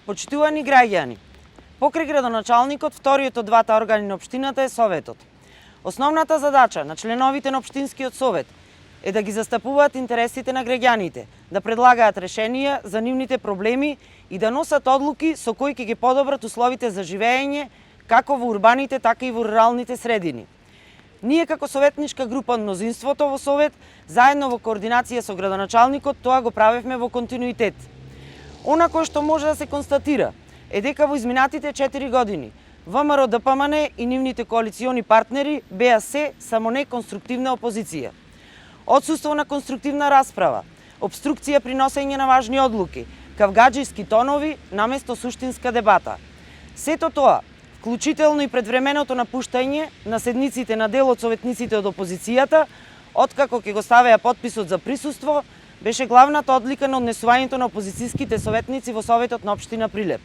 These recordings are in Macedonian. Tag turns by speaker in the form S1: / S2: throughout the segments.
S1: Почитувани граѓани, покрај градоначалникот, вториот од двата органи на општината е Советот. Основната задача на членовите на Општинскиот совет е да ги застапуваат интересите на граѓаните, да предлагаат решенија за нивните проблеми и да носат одлуки со кои ќе ги подобрат условите за живење како во урбаните, така и во руралните средини. Ние како советничка група од мнозинството во Совет, заедно во координација со градоначалникот, тоа го правевме во континуитет. Она кое што може да се констатира е дека во изминатите 4 години ВМРО ДПМН и нивните коалициони партнери беа се само не конструктивна опозиција. Отсуство на конструктивна расправа, обструкција при носење на важни одлуки, кавгаџиски тонови наместо суштинска дебата. Сето тоа, вклучително и предвременото напуштање на седниците на дел од советниците од опозицијата, откако ќе го ставеа подписот за присуство, беше главната одлика на однесувањето на опозицијските советници во Советот на општина Прилеп.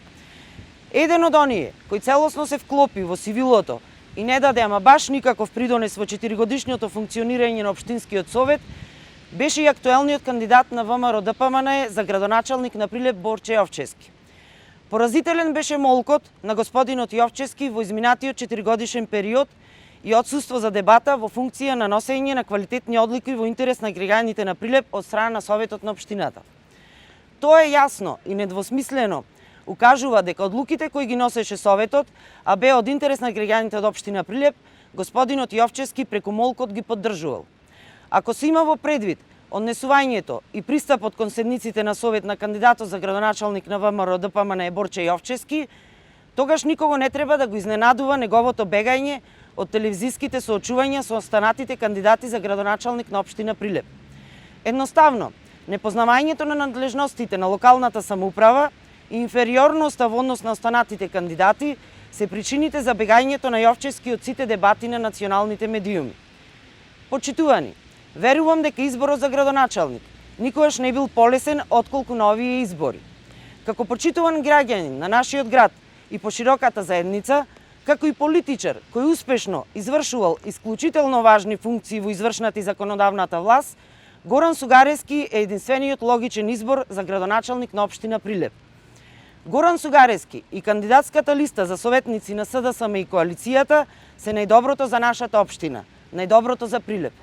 S1: Еден од оние кој целосно се вклопи во сивилото и не даде ама баш никаков придонес во 4-годишното функционирање на Општинскиот совет, беше и актуелниот кандидат на ВМРО ДПМН за градоначалник на Прилеп Борче Јовчевски. Поразителен беше молкот на господинот Јовчевски во изминатиот 4-годишен период и отсуство за дебата во функција на носење на квалитетни одлики во интерес на граѓаните на Прилеп од страна на Советот на општината. Тоа е јасно и недвосмислено укажува дека одлуките кои ги носеше Советот, а бе од интерес на граѓаните од општина Прилеп, господинот Јовчевски преку молкот ги поддржувал. Ако се има во предвид однесувањето и пристапот кон седниците на Совет на кандидатот за градоначалник на ВМРО ДПМН Борче Јовчевски, тогаш никого не треба да го изненадува неговото бегање од телевизиските соочувања со останатите кандидати за градоначалник на општина Прилеп. Едноставно, непознавањето на надлежностите на локалната самоуправа и инфериорноста во однос на останатите кандидати се причините за бегањето на Јовчевски од сите дебати на националните медиуми. Почитувани, верувам дека изборот за градоначалник никогаш не бил полесен отколку на овие избори. Како почитуван граѓанин на нашиот град и по широката заедница, како и политичар кој успешно извршувал исклучително важни функции во извршната и законодавната власт, Горан Сугарески е единствениот логичен избор за градоначалник на општина Прилеп. Горан Сугарески и кандидатската листа за советници на СДСМ и коалицијата се најдоброто за нашата општина, најдоброто за Прилеп.